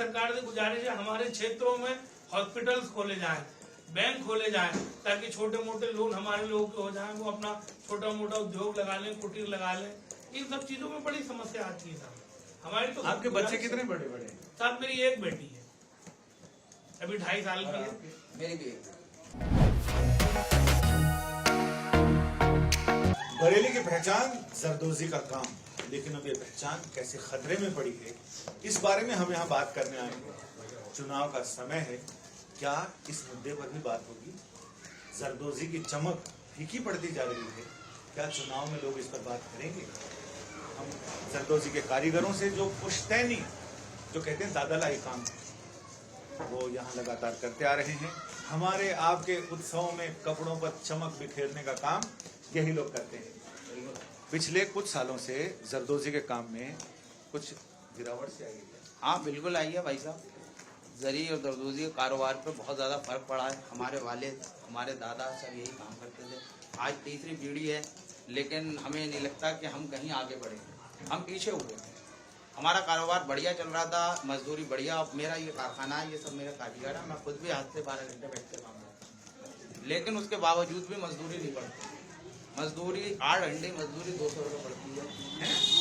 सरकार से गुजारिश है हमारे क्षेत्रों में हॉस्पिटल्स खोले जाएं, बैंक खोले जाएं, ताकि छोटे मोटे लोन हमारे लोगों के हो जाएं, वो अपना छोटा मोटा उद्योग लगा लें, कुटीर लगा लें। इन सब चीजों में बड़ी समस्या आती है साहब हमारी। तो आपके बच्चे कितने बड़े बड़े? साहब मेरी एक बेटी है, अभी 2.5 साल की है। मेरी भी बरेली की पहचान जरदोजी का काम, लेकिन अब ये पहचान कैसे खतरे में पड़ी है, इस बारे में हम यहाँ बात करने आए हैं। चुनाव का समय है, क्या इस मुद्दे पर भी बात होगी? जरदोजी की चमक फीकी पड़ती जा रही है, क्या चुनाव में लोग इस पर बात करेंगे? हम जरदोजी के कारीगरों से जो पुश्तैनी, जो कहते हैं दादालाई काम, वो यहाँ लगातार करते आ रहे हैं। हमारे आपके उत्सवों में कपड़ों पर चमक बिखेरने का काम यही लोग करते हैं। पिछले कुछ सालों से जरदोजी के काम में कुछ गिरावट से आई है। हाँ बिल्कुल आई है भाई साहब। जरी और जरदोजी के कारोबार पे बहुत ज़्यादा फर्क पड़ा है। हमारे वालिद, हमारे दादा सब यही काम करते थे। आज तीसरी पीढ़ी है, लेकिन हमें नहीं लगता कि हम कहीं आगे बढ़े, हम पीछे हुए। हमारा कारोबार बढ़िया चल रहा था, मजदूरी बढ़िया। अब मेरा ये कारखाना है, ये सब मेरा कारीगर है, मैं खुद भी हाथ से 12 घंटे बैठ के काम करता हूँ, लेकिन उसके बावजूद भी मजदूरी नहीं बढ़ती। मजदूरी 8 घंटे मजदूरी 200 रुपये पड़ती है।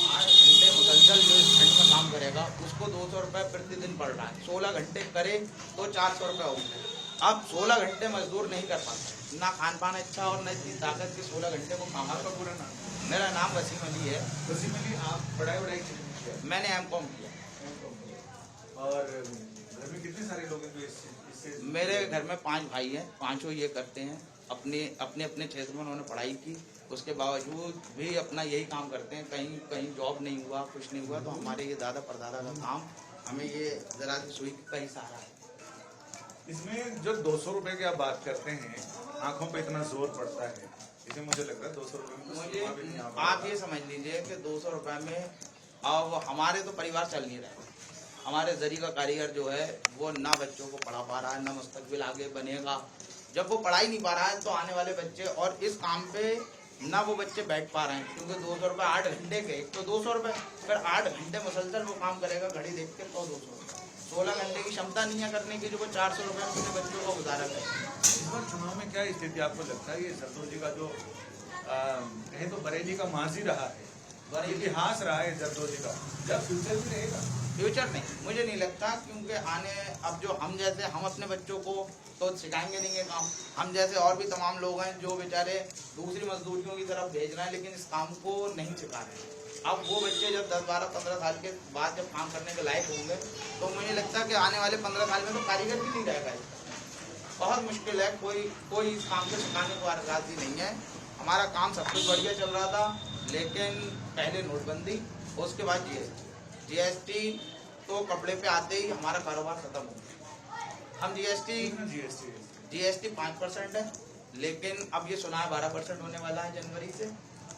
8 घंटे मुसलसल जो इस ठंड में काम करेगा उसको 200 रुपये प्रतिदिन पड़ रहा है। 16 घंटे करे तो 400 रुपये होंगे। अब 16 घंटे मजदूर नहीं कर पाते, ना खान पान अच्छा और न इतनी ताकत की 16 घंटे को काम। आपका पूरा नाम? मेरा नाम वसीम अली है। वसीम अली, आप पढ़ाई किया? मैंने M.Com किया। और घर में कितने सारे लोग हैं जो इससे? मेरे घर में 5 भाई हैं, पांचों ये करते हैं। अपने अपने क्षेत्र में उन्होंने पढ़ाई की, उसके बावजूद भी अपना यही काम करते हैं। कहीं जॉब नहीं हुआ, कुछ नहीं हुआ, तो हमारे ये दादा परदादा का काम, हमें ये जरा सी सुई का ही सहारा है। इसमें जो 200 रुपए की आप बात करते हैं, आंखों पे इतना जोर पड़ता है, इसे मुझे लग रहा है 200 रुपए में मुझे आप ये समझ लीजिए कि 200 रुपये में अब हमारे तो परिवार चल नहीं रहा। हमारे जरी का कारीगर जो है वो ना बच्चों को पढ़ा पा रहा है, ना मुस्तकबिल आगे बनेगा। जब वो पढ़ाई नहीं पा रहा है तो आने वाले बच्चे, और इस काम पे ना वो बच्चे बैठ पा रहे हैं, क्योंकि 200 रुपये 8 घंटे के, तो 200 रुपये, फिर 8 घंटे मुसलसल वो काम करेगा घड़ी देख के, तो 200 रुपये। 16 घंटे की क्षमता नहीं है करने की, जो वो 400 रुपये में अपने बच्चों को गुजारा करे। इस बार चुनाव में क्या स्थिति आपको लगता है? ये जरदोजी का जो कहे तो बरेली का माजी रहा है, इतिहास रहा है जरदोजी का, जब फ्यूचर भी रहेगा? फ्यूचर नहीं, मुझे नहीं लगता, क्योंकि अब जो हम जैसे, हम अपने बच्चों को तो सिखाएंगे नहीं ये काम। हम जैसे और भी तमाम लोग हैं जो बेचारे दूसरी मजदूरियों की तरफ भेज रहे हैं, लेकिन इस काम को नहीं सिखा रहे हैं। अब वो बच्चे जब 10, 12, 15 साल के बाद जब काम करने के लायक होंगे, तो मुझे लगता है कि आने वाले 15 साल में तो कारीगर भी नहीं रहेगा। बहुत मुश्किल है, कोई इस काम को सिखाने को राजी नहीं है। हमारा काम सब कुछ बढ़िया चल रहा था, लेकिन पहले नोटबंदी, उसके बाद जीएसटी, तो कपड़े पे आते ही हमारा कारोबार खत्म हो गया। हम जीएसटी 5% है, लेकिन अब ये सुना है 12% होने वाला है जनवरी से,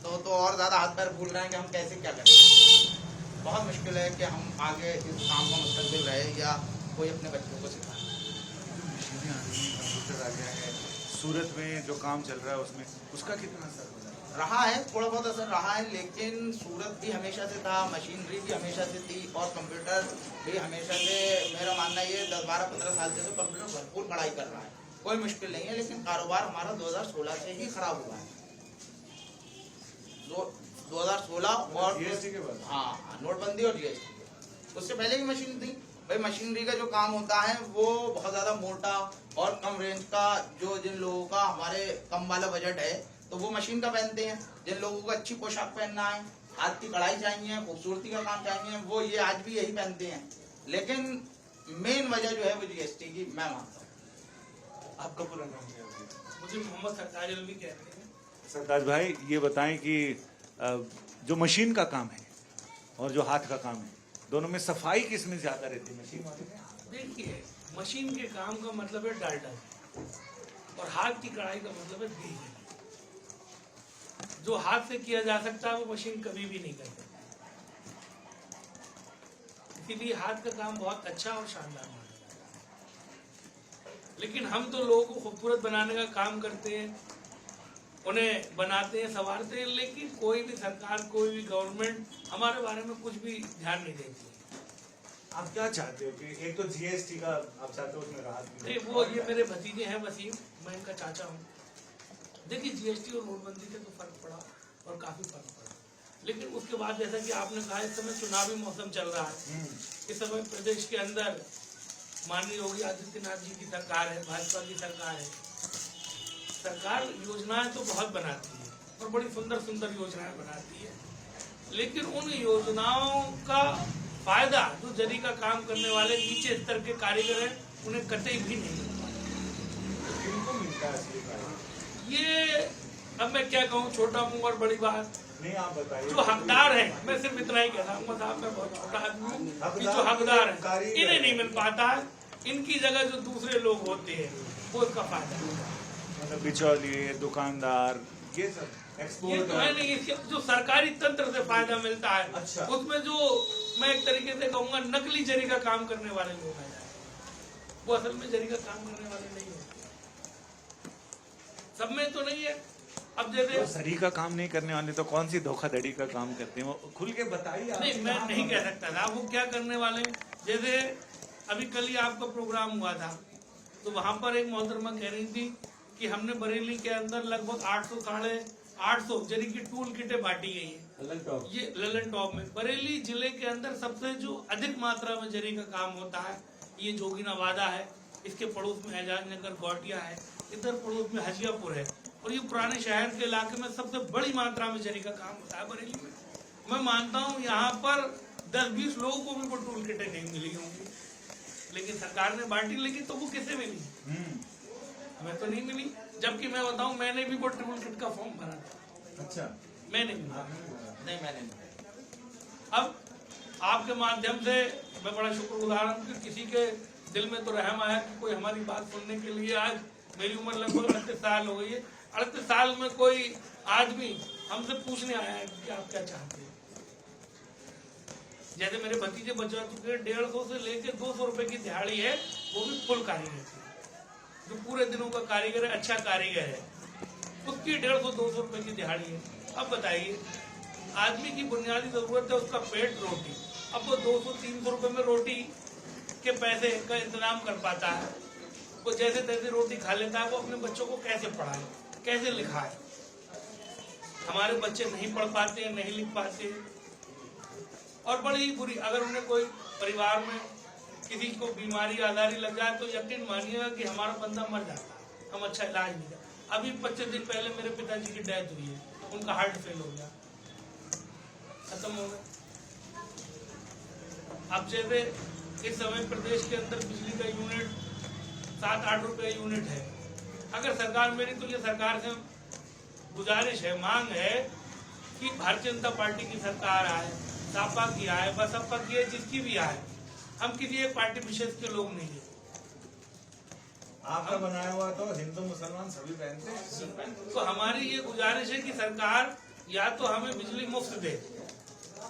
तो और ज़्यादा हाथ पैर भूल रहे हैं कि हम कैसे क्या करें। बहुत मुश्किल है कि हम आगे इस काम को मुस्तकबिल रहे या कोई अपने बच्चों को सिखाए। मशीनें आ गई हैं, कंप्यूटर आ गया है, सूरत में जो काम चल रहा है उसमें उसका कितना असर हो रहा है? थोड़ा बहुत असर रहा है, लेकिन सूरत भी हमेशा से था, मशीनरी भी हमेशा से थी, और कंप्यूटर भी हमेशा से, मेरा मानना ये 10, 12, 15 साल से तो कंप्यूटर भरपूर पढ़ाई कर रहा है, कोई मुश्किल नहीं है। लेकिन कारोबार हमारा 2016 से ही खराब हुआ है। 2016 और जीएसटी के बाद? हाँ, नोटबंदी और जीएसटी, उससे पहले की मशीन थी। भाई मशीनरी का जो काम होता है वो बहुत ज़्यादा मोटा और कम रेंज का, जो जिन लोगों का, हमारे कम वाला बजट है, तो वो मशीन का पहनते हैं। जिन लोगों को अच्छी पोशाक पहनना है, हाथ की कढ़ाई चाहिए, खूबसूरती का काम चाहिए, वो ये आज भी यही पहनते हैं। लेकिन मेन वजह जो है वो जीएसटी की, मैं मानता हूँ। आपका पूरा नाम क्या है? मुझे मोहम्मद सरताज अलवी कहते हैं। सरताज भाई, ये बताएं कि जो मशीन का काम है और जो हाथ का काम है, दोनों में सफाई किसमें ज्यादा रहती है, मशीन वाले में? देखिए, मशीन के काम का मतलब है डाल्डा, और हाथ की कढ़ाई का मतलब है घी। जो हाथ से किया जा सकता है वो मशीन कभी भी नहीं कर सकती। इसीलिए हाथ का काम बहुत अच्छा और शानदार माना जाता है। लेकिन हम तो लोगों को खूबसूरत बनाने का काम करते हैं, उन्हें बनाते हैं, संवारते हैं, लेकिन कोई भी सरकार, कोई भी गवर्नमेंट हमारे बारे में कुछ भी ध्यान नहीं देती है। आप क्या चाहते हो कि एक तो जीएसटी का आप चाहते हो उसमें राहत मिले? नहीं, वो ये मेरे भतीजे हैं वसीम, मैं इनका चाचा हूँ। देखिए, जीएसटी और नोटबंदी से तो फर्क पड़ा और काफी फर्क पड़ा, लेकिन उसके बाद जैसा कि आपने कहा, इस समय चुनावी मौसम चल रहा है। इस समय प्रदेश के अंदर माननीय योगी आदित्यनाथ जी की सरकार है, भाजपा की सरकार है। सरकार योजनाएं तो बहुत बनाती है और बड़ी सुंदर सुंदर योजनाएं बनाती है, लेकिन उन योजनाओं का फायदा जो जरी का काम करने वाले नीचे स्तर के कारीगर हैं, उन्हें कतई भी नहीं मिलता। किनको मिलता है असली फायदा? ये अब मैं क्या कहूँ, छोटा मुंह और बड़ी बात। नहीं, आप बताइए। जो हकदार है, मैं सिर्फ इतना ही कहना हूँ साहब, मैं बहुत छोटा आदमी हूँ कि जो हकदार है इन्हें नहीं मिल पाता है। इनकी जगह जो दूसरे लोग होते हैं वो इसका फायदा होता है। मतलब बिचौलिए, दुकानदार, ये सब ये एक्सपोर्ट तो है नहीं, इसके जो सरकारी तंत्र से फायदा मिलता है, अच्छा। उसमें जो मैं एक तरीके से कहूँगा नकली जरी का काम करने वाले लोग आ जाए, वो असल में जरी का काम करने वाले नहीं होते। सब में तो नहीं है। अब जैसे तो जरी का काम नहीं करने वाले तो कौन सी धोखाधड़ी का काम करते हैं, वो खुल के बताइए आप। नहीं, मैं नहीं कह सकता था वो क्या करने वाले हैं। जैसे अभी कल ही आपका प्रोग्राम हुआ था, तो वहां पर एक मोहतरमा कह रही थी कि हमने बरेली के अंदर लगभग 800 साढ़े 800 जरी की टूल किटें बांटी गई है। ये ललन टॉप में बरेली जिले के अंदर सबसे जो अधिक मात्रा में जरी का काम होता है ये जोगीनावादा है, इसके पड़ोस में एजाज नगर गौटिया है, इधर पड़ोस में हजियापुर है, और ये पुराने शहर के इलाके में सबसे बड़ी मात्रा में जरी का काम होता है बरेली में। मैं मानता हूँ यहाँ पर 10-20 लोगों को भी वो टूल किटें नहीं मिली होंगी, लेकिन सरकार ने बांटी, लेकिन तो वो किसे मिली? हमें तो नहीं मिली। जबकि मैं बताऊं, मैंने भी वो टूल किट का फॉर्म भरा था। अच्छा, मैंने भी नहीं, मैंने नहीं। अब आपके माध्यम से मैं बड़ा शुक्रगुजार हूँ कि किसी के दिल में तो रहम आया कि कोई हमारी बात सुनने के लिए। आज मेरी उम्र लगभग 38 साल हो गई है। 38 साल में कोई आदमी हमसे पूछने आया है कि आप क्या चाहते हैं। जैसे मेरे भतीजे बचा चुके हैं, 150 से लेकर 200 रुपए की दिहाड़ी है, वो भी फुल कारीगर की। जो पूरे दिनों का कारीगर है, अच्छा कारीगर है, उसकी 150-200 रुपए की दिहाड़ी है। अब बताइए, आदमी की बुनियादी जरूरत है उसका पेट, रोटी। अब वो 200-300 रुपए में रोटी के पैसे का इंतजाम कर पाता है, वो जैसे तैसे रोटी खा लेता है, वो अपने बच्चों को कैसे पढ़ाए, कैसे लिखाए? हमारे बच्चे नहीं पढ़ पाते हैं, नहीं लिख पाते हैं, और बड़ी ही बुरी, अगर उन्हें कोई परिवार में किसी को बीमारी आजारी लग जाए तो यकीन मानिएगा कि हमारा बंदा मर जाता है, हम अच्छा इलाज नहीं कर। अभी 25 दिन पहले मेरे पिताजी की डेथ हुई है, उनका हार्ट फेल हो गया, खत्म हो गया। अब जैसे इस समय प्रदेश के अंदर बिजली का यूनिट 7-8 रुपए यूनिट है। अगर सरकार, मेरी तो ये सरकार से गुजारिश है, मांग है कि भारतीय जनता पार्टी की सरकार आए, सपा की आए, बसपा की है, जिसकी भी आए, हम किसी एक पार्टी विशेष के लोग नहीं है। आपका बनाया हुआ तो हिंदू मुसलमान सभी पहनते हैं। तो हमारी ये गुजारिश है कि सरकार या तो हमें बिजली मुफ्त दे,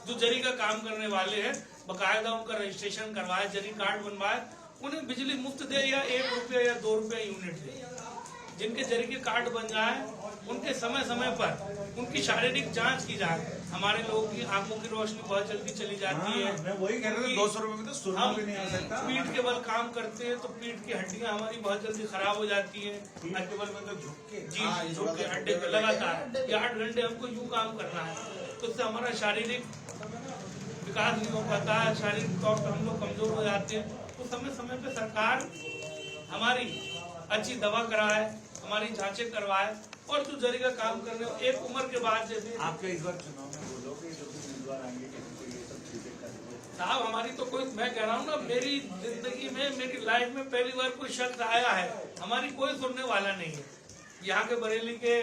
जो जरी का काम करने वाले हैं बकायदा उनका रजिस्ट्रेशन करवाए, जरी कार्ड बनवाए, उन्हें बिजली मुफ्त दे, या 1 रुपया या 2 रुपया यूनिट दे। जिनके जरी के कार्ड बन जाए उनके समय समय पर उनकी शारीरिक जांच की जाए। हमारे लोगों की आंखों की रोशनी बहुत जल्दी चली जाती है। मैं वही कह रहा था, 200 रुपए में तो सुरमा भी नहीं आ सकता। पीठ के बल काम करते हैं तो पीठ की हड्डियां हमारी बहुत जल्दी खराब हो जाती है। पीठ के बल में तो झुक के जी, झुक के हड्डे पे लगातार या 8 घंटे हमको यूं काम करना है, तो उससे हमारा शारीरिक विकास नहीं हो पाता है, शारीरिक तौर पर हम लोग कमजोर हो जाते हैं। तो समय समय पे सरकार हमारी अच्छी दवा कराए, हमारी जांचें करवाए, और जो जरी का काम करने एक उम्र के बाद जैसे आपके इस बार चुनाव में बोलोगे जो भी उम्मीदवार आएंगे कि ये सब चीजें करेंगे साहब, हमारी तो कोई, मैं कह रहा हूँ ना, मेरी जिंदगी में, मेरी लाइफ में पहली बार कोई शख्स आया है, हमारी कोई सुनने वाला नहीं है। यहाँ के बरेली के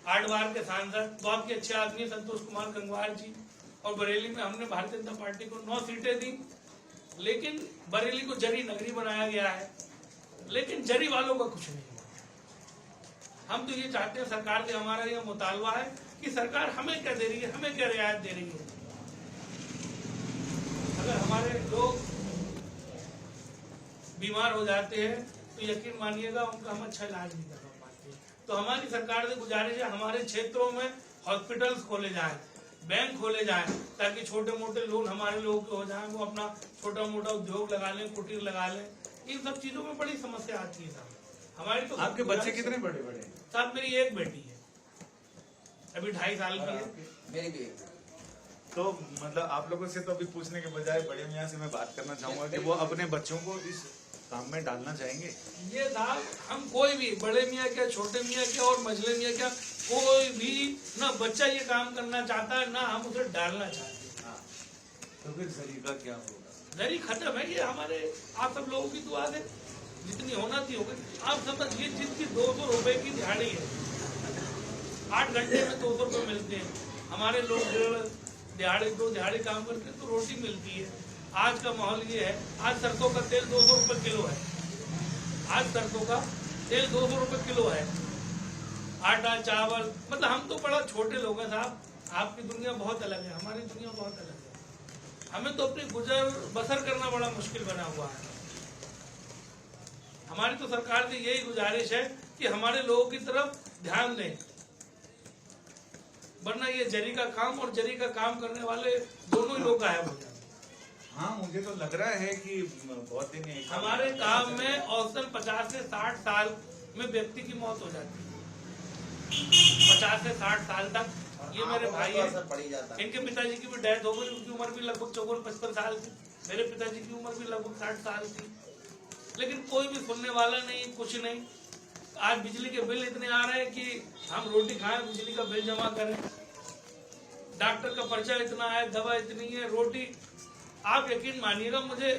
8 बार के सांसद बहुत ही अच्छे आदमी संतोष कुमार गंगवार जी, और बरेली में हमने भारतीय जनता पार्टी को 9 सीटें दी, लेकिन बरेली को जरी नगरी बनाया गया है, लेकिन जरी वालों का कुछ नहीं। हम तो ये चाहते हैं, सरकार से हमारा यह मुतालबा है कि सरकार हमें क्या दे रही है, हमें क्या रियायत दे रही है। अगर हमारे लोग बीमार हो जाते हैं तो यकीन मानिएगा उनका हम अच्छा इलाज नहीं कर पाते। तो हमारी सरकार से गुजारिश है, हमारे क्षेत्रों में हॉस्पिटल्स खोले जाएं, बैंक खोले जाएं ताकि छोटे मोटे लोन हमारे लोगों के हो जाएं, वो अपना छोटा मोटा उद्योग लगा लें, कुटीर लगा लें। इन सब चीजों में बड़ी समस्या आती है साहब हमारी। तो आपके बच्चे कितने बड़े बड़े हैं? साहब मेरी एक बेटी है, अभी 2.5 साल की है। मेरी भी तो मतलब आप लोगों से तो अभी पूछने के बजाय बड़े मियाँ से मैं बात करना चाहूंगा कि वो अपने बच्चों को इस काम में डालना चाहेंगे। ये साहब हम कोई भी बड़े मियाँ क्या, छोटे मियाँ क्या और मझले मियाँ क्या, कोई भी ना बच्चा ये काम करना चाहता है ना हम उसे डालना चाहते हैं। हाँ, तो फिर तरीका क्या होगा? दरी खत्म है ये हमारे आप सब लोगों की दुआ से जितनी होना थी हो गई। आप समझिए जिसकी 200 रुपए की दिहाड़ी है, 8 घंटे में 200 रुपए मिलते हैं। हमारे लोग दिहाड़ी काम करते हैं तो रोटी मिलती है। आज का माहौल ये है, आज सरसों का तेल 200 रुपए किलो है, आज सरसों का तेल 200 रुपए किलो है। आटा चावल, मतलब हम तो बड़ा छोटे लोग हैं साहब, आपकी दुनिया बहुत अलग है, हमारी दुनिया बहुत अलग है। हमें तो अपनी गुजर बसर करना बड़ा मुश्किल बना हुआ है। हमारी तो सरकार से यही गुजारिश है कि हमारे लोगों की तरफ ध्यान दें, वरना ये जरी का काम और जरी का काम करने वाले दोनों ही लोग गायब हो जाते हैं। हाँ, मुझे तो लग रहा है कि बहुत दिन एक हमारे काम में औसतन 50 से 60 साल में व्यक्ति की मौत हो जाती है। 50 से 60 साल तक। ये मेरे भाई हैं, इनके पिताजी की भी डेथ हो गई, उनकी उम्र भी लगभग 54-55 साल थी। मेरे पिताजी की उम्र भी लगभग 60 साल थी, लेकिन कोई भी सुनने वाला नहीं, कुछ नहीं। आज बिजली के बिल इतने आ रहे हैं कि हम रोटी खाएं, बिजली का बिल जमा करें। डॉक्टर का पर्चा इतना है, दवा इतनी है, रोटी। आप यकीन मानिएगा, मुझे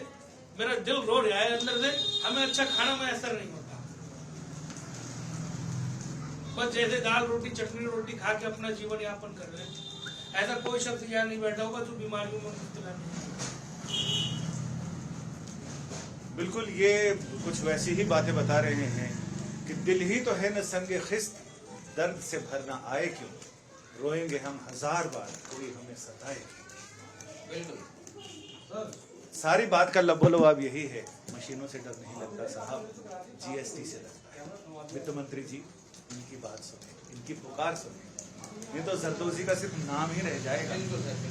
मेरा दिल रो रहा है अंदर से, हमें अच्छा खाना में असर नहीं होता। बस जैसे दाल रोटी चटनी रोटी खा के अपना जीवन यापन कर रहे हैं। ऐसा कोई शख्स यहाँ नहीं बैठा होगा जो बीमारियों में मुब्तला नहीं। बिल्कुल, ये कुछ वैसी ही बातें बता रहे हैं कि दिल ही तो है न संगे खिस्त, दर्द से भर ना आए क्यों, रोएंगे हम 1000 बार, कोई हमें सताए। बिल्कुल सारी बात का लबोलबाब यही है, मशीनों से डर नहीं लगता साहब, जीएसटी से लगता है। वित्त मंत्री जी, इनकी बात सुने, इनकी पुकार सुने। ये तो जरदोजी का सिर्फ नाम ही रह जाएगा,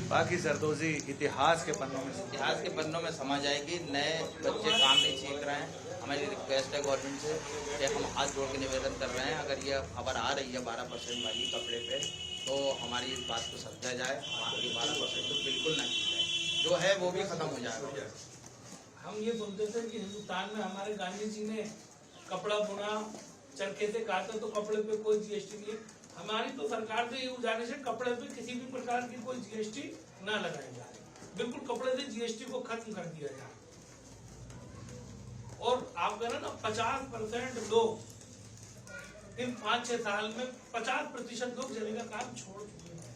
बाकी जरदोजी इतिहास के पन्नों में समा जाएगी। नए बच्चे काम नहीं सीख रहे हैं। हमारी रिक्वेस्ट है गवर्नमेंट से कि हम हाथ जोड़ के निवेदन कर रहे हैं, अगर ये खबर आ रही है 12% वाली कपड़े पे, तो हमारी इस बात को समझा जाए। हमारी 12% तो बिल्कुल ना की जाए, जो है वो भी खत्म हो जाएगा। हम ये बोलते थे कि हिंदुस्तान में हमारे गांधी जी ने कपड़ा बुना, चरखे से काटा, तो कपड़े पे कोई जीएसटी नहीं। हमारी तो सरकार से ये गुजारिश है, कपड़े पे किसी भी प्रकार की कोई जीएसटी ना लगाई जाए, बिल्कुल कपड़े से जीएसटी को खत्म कर दिया जाए। और आप कह रहे ना 50% लोग इन 5-6 साल में 50% लोग जरी का काम छोड़ चुके हैं।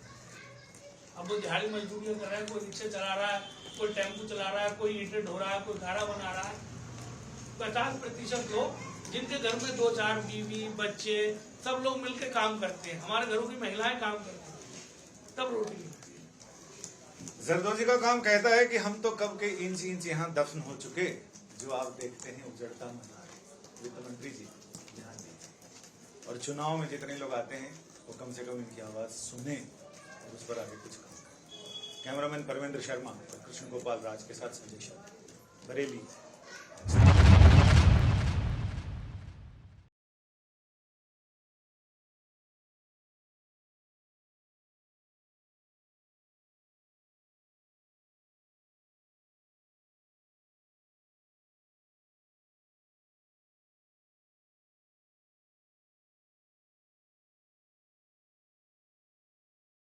अब वो दिहाड़ी मजदूरियां कर रहा है, कोई रिक्शा चला रहा है, कोई टेम्पो चला रहा है, कोई ईंटें ढो रहा है, कोई गारा बना रहा है। 50% लोग जिनके घर में 2-4 बीवी बच्चे सब लोग मिलकर काम करते हैं, हमारे घरों की महिलाएं काम करती हैं, तब रोटी मिलती है। जरदोजी का काम कहता है कि हम तो कब के इंच यहाँ दफन हो चुके, जो आप देखते हैं उजड़ता मना। वित्त मंत्री जी ध्यान दीजिए, और चुनाव में जितने लोग आते हैं वो कम से कम इनकी आवाज सुने और उस पर आगे कुछ करें। कैमरामैन परमेंद्र शर्मा और कृष्ण गोपाल राज के साथ संजय शर्मा, बरेली।